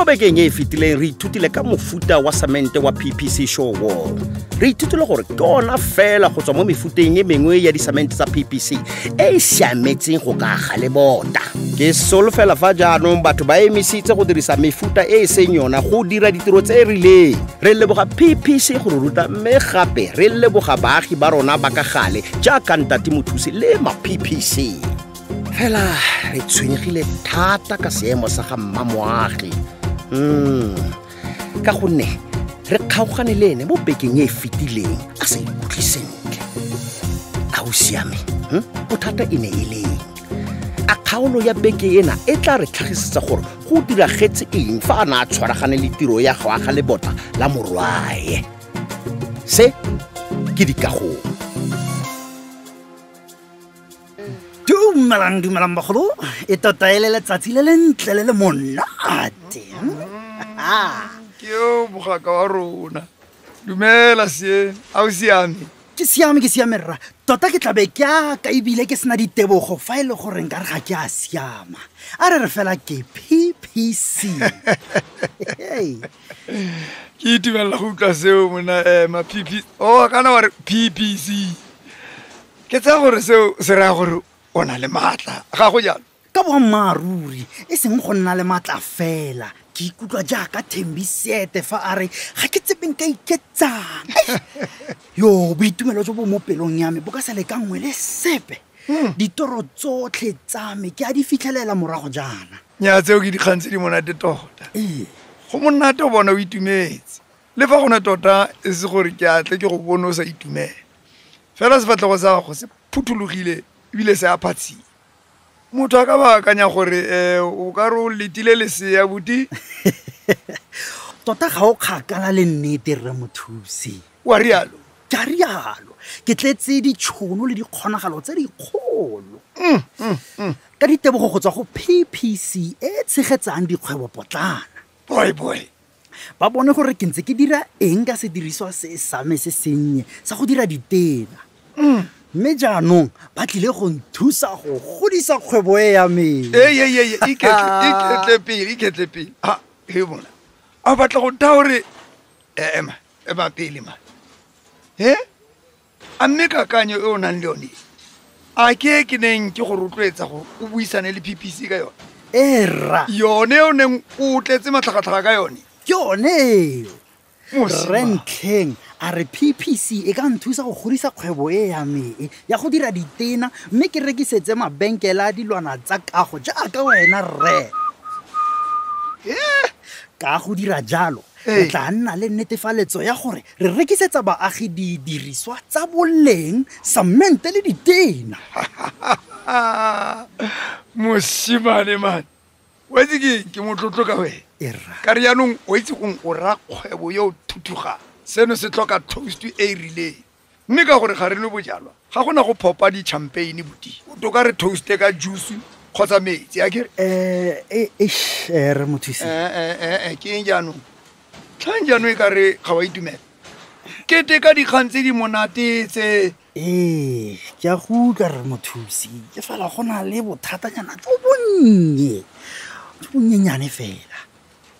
Bekeng e fetileng re ithutile ka mofuta wa samente wa PPC shore wall. Re ithutile gore ke ona fela go tswa mo mefuteng e mengwe ya disamente tsa PPC e siametseng go ka aga le bota. Ke solofela fa jaanong batho ba emisitse go dirisa mefuta e seng yona go dira ditiro tse e rileng. Re leboga PPC go ruta mme gape re leboga baagi ba rona ba ka gale jaaka Ntate Mothusi le ma PPC. Fela re tshwenyegile thata ka seemo sa ga mmamoagi. Ka gonne re kgaogane le ene mo bekeng e fetileng a sa ikutlwe sentle. A o siame bothata e ne e leng a kgaolo ya beke ena e tla re tlhagisetsa gore go diragetse eng fa a na a tshwaragane le tiro ya go aga lebota la morwae. Se ke dikagong. Dumelang bagolo, e tota e le letsatsi le lentle le le monate. Ke yo mogaka wa rona. Dumela sie, a o siame. Ke siame rra. Tota ke tlabe ke ka ebile ke sena ditebogo fa ile gore nka re ga ke a siama. A re fela ke PPC. Ke itumela go utlwa seo mona ma PPC. Kana wa re PPC. Ke tsa gore seo se ra gore ona le matla ga go jalo ka boammaaruri e seng go nna le matla fela ke ikutlwa jaaka Thembisete fa a re ga ke tsepeng ka iketsang yo boitumelo jo bo mo pelong ya me bo ka sa le ka ngwe le sepe ditoro tsotlhe tsa me ke a di fitlhelela morago jana nya tseo ke dikgantse di monate tota go monate go bona o itumetse le fa gona tota e se gore ke atle ke go bona o sa itumela fela sefatlego sa go se phuthulogile ebile se a phatsi motho a ka ba akanya gore o ka re o letile lesea buti tota ga o kgakala le nnete Rre Mothusi wa rialo ka rialo ke tletse ditšhono le dikgonagalo tse dikgolo ka ditebogo go tswa go PPC e tshegetsang dikgwebo potlana boy ba bone gore ke ntse ke dira eng ka sediriswa se sa me se sennye sa go dira ditena mme jaanong ba tlile go nthusa go godisa kgwebo e ya me iketle pele he bona a batla go ta gore ema pele man a mme kakanyo e o nang le yone a ke neng ke go rotloetsa go o buisane le PPC ka yone rra yone o neng o tletse matlhagatlhaga ka yone ke yone Rentleng a re PPC e ka nthusa go godisa kgwebo e ya me ya go dira ditena mme ke rekisetse mabenkele a dilwana tsa kago jaaka wena rre ka go dira jalo re tla nna le netefaletso ya gore re rekisetsa baagi didiriswa tsa boleng samente le ditena mosimane man wa ke motlotlo ka wena ka re yaanong o itse gong o ra kgwebo yo thuthugang seno se tlhoka toast e rileng mme ka gore ga re le bojalwa ga gona go phopa di-champagne buti o to ka re toast ka juice kgotsa metsi a kere Rre Mothusi ke eng jaanong tlhang jaanong e ka re ga wa itumela kete ka dikgang tse di monate tse ke a go utlwa Rre Mothusi ke fela go na le bothatanyana jo bonyenyane fela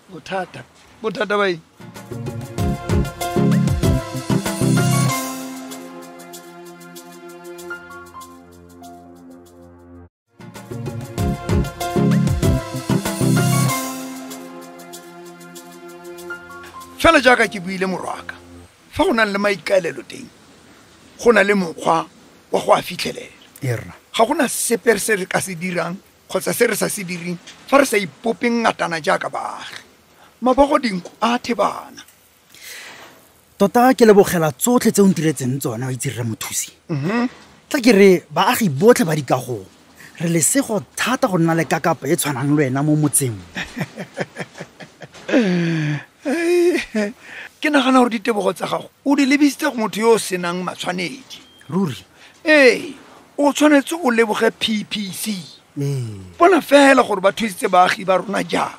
bothata bai fela jaaka ke buile morwaka fa go nang le maikaelelo teng go na le mokgwa wa go a fitlhelela ga gona sepe se re ka se dirang kgotsa se re sa se direng fa re sa ipopeng ngatana jaaka baagi mabogo dinko a thebana tota ke lebogela tsotlhe tse o ntiretseng tsona wa itse Rre Mothusi tla ke re baagi botlhe ba dikagong re lesego thata go nna le kakapa e tshwanang le wena mo motseng ke nagana gore ditebogo tsa gago o di lebisitse go motho yo o senang matshwanedi ruri o tshwanetse o leboge PPC bona fela gore ba thusitse baagi ba rona jang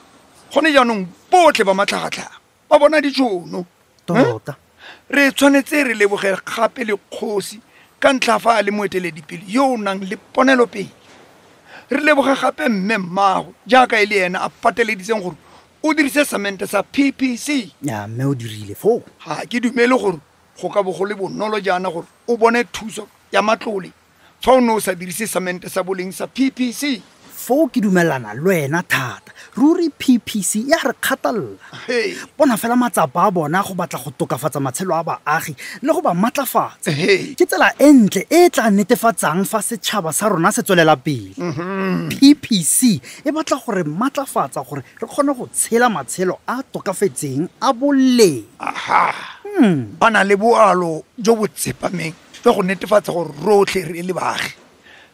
gone jaanong botlhe ba matlhagatlhaga ba bona ditšhono tota re tshwanetse re leboge gape le kgosi ka ntlha fa a le moeteledipele yo o nang le ponelopele re leboge gape mme mmago jaaka e le ena a pateleditseng gore o dirise samente sa PPC ya mme o dirile foo ga ke dumele gore go ka bo go le bonolo jaana gore o bone thuso ya matlole fa o ne o sa dirise samente sa boleng sa PPC foo ke dumelana le wena thata ruri PPC ya re kgatalela Hey. bona fela matsapa a bona go batla go tokafatsa matshelo a baagi le go ba matlafatsa Hey. ke tsela e ntle e tla netefatsang fa setšhaba sa rona se tswelela pele PPC e batla gore matlafatsa gore re kgone go tshela matshelo a tokafetseng a boleng aha ba na le boalo jo bo tsepameng jwa go netefatsa gore rotlhe re le baagi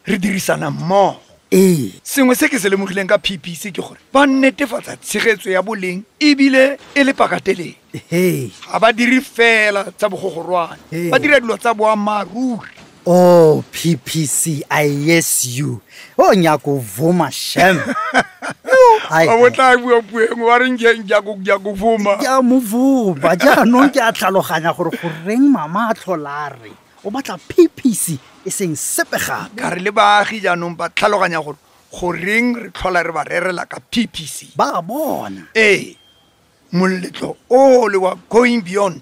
re dirisana mmogo ee sengwe se ke se lemogileng ka PPC ke gore ba netefatsa tshegetso ya boleng ebile e le pakateleng he ga ba dire fela tsa bogogorwane Hey. ba dira dilo tsa boammaaruri oh PPC I yes you o nyako vuma shem a botla bua pueng wa reng jako vuma ya movuma jaanong ke a tlhaloganya gore go reng mama a tlholare o batla PPC e seng sepe gape ka re le baagi jaanong ba tlhaloganya gore go reng re tlhola re ba rerela ka PPC ba bona ee moletlo o le wa going beyond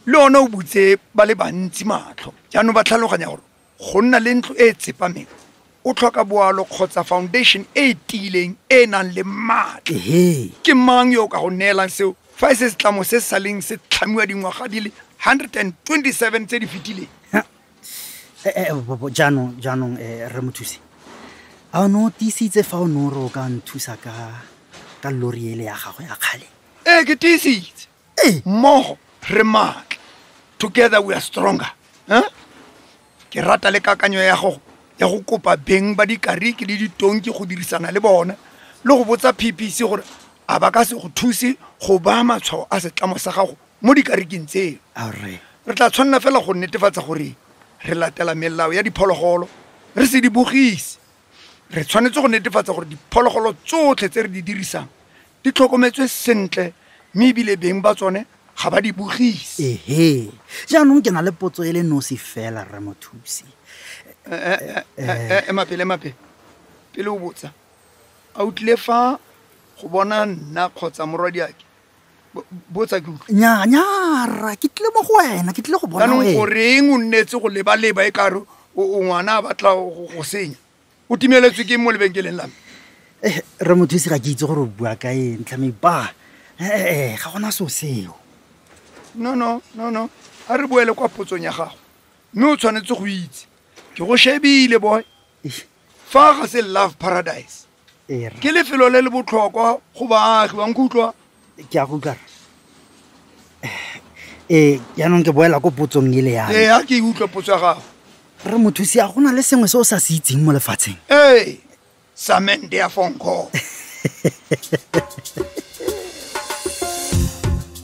le one o butse ba le bantsi matlho jaanong ba tlhaloganya gore go nna le ntlo e tsepameng o tlhoka boalo kgotsa foundation e tiileng e nang le maatla ehe ke mang yo o ka go neelang seo fa e se setlamo se saleng se tlhamiwa dingwaga di le 127 tse di fetileng jaanong re mo thusi a o ne o tiisitse fa o ne o re o ka nthusa ka lori ele ya gago ya kgale ee ke tiisitse ee mmogo re maatla together we are stronger ke rata le kakanyo ya go kopa beng ba dikariki le ditonki go dirisana le bona le go botsa PPC gore a ba ka se go thuse go ba matshwao a setlamo sa gago mo dikariking tseo aore re tla tshwanela fela go netefatsa gore re latela melao ya diphologolo re se di bogise re tshwanetse go netefatsa gore diphologolo tsotlhe tse re di dirisang di tlhokometswe sentle mme ebile beng ba tsone ga ba di bogise ehe jaanong ke na le potso e le nosi fela re mo thusi emapele pele o botsa a utlwile fa go bona nna kgotsa morwadiake botsa ke utlwe nyanyara ke tlile mo go wena ke tlile go bona jaanong wena goreng o nnetse go lebaleba e kare o ngwana a batla go senya o timeletswe ke mo lebenkeleng lame re mo thusi ga ke itse gore o bua ka eng tlhameipa ga gona seo seo no a re boele kwa potsong ya gago mme o tshwanetse go itse ke go shebile boy fa ga se love paradise ee ke lefelo le le botlhokwa go baagi wa nkutlwa ke a go utlwara jaanong ke boela ko potsong e le yana ee a ke e utlwa potso ya gago re mo thusi a gona le sengwe se o sa se itseng mo lefatsheng ee samente ya fonko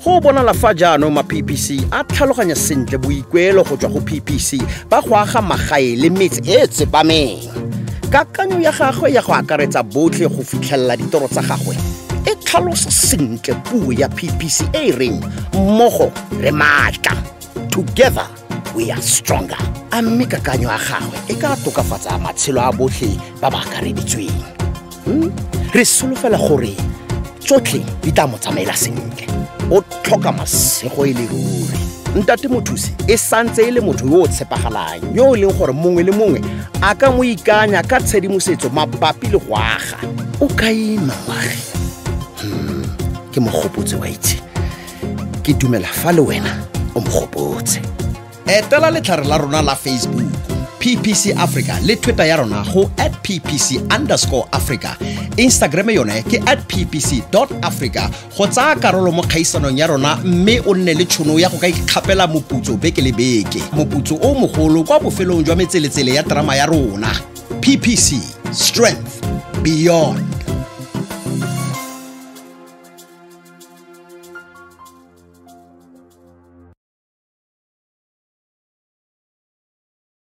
go bonala fa jaanong ma-PPC a tlhaloganya sentle boikuelo go tswa go PPC ba go aga magae le metse e tsepameng kakanyo ya gagwe ya go akaretsa botlhe go fitlhelela ditoro tsa gagwe e tlhalosa sentle puo ya PPC e reng mmogo re maatla together we are stronger a mme kakanyo ya gagwe e ka tokafatsa matshelo a botlhe ba ba akareditsweng re solofela gore tsotlhe di tla mo tsamaela sentle o tlhoka masego e le ruri ntate mothusi e santse e le motho yo o tshepagalang yo o leng gore mongwe le mongwe a ka mo ikanya ka tshedimosetso mabapi le go aga o ka imangwage ke mogopotse wa itse ke dumela fa le wena o mogopotse etela letlhare la rona la Facebook PPC Africa le Twitter ya rona go @ppc_Africa Instagram yone ke @ppc.africa go tsaya karolo mo kgaisanong ya rona mme o nne le tšhono ya go ka ikgapela moputso beke le beke moputso o mogolo kwa bofelong jwa metseletsele ya drama ya rona PPC Strength Beyond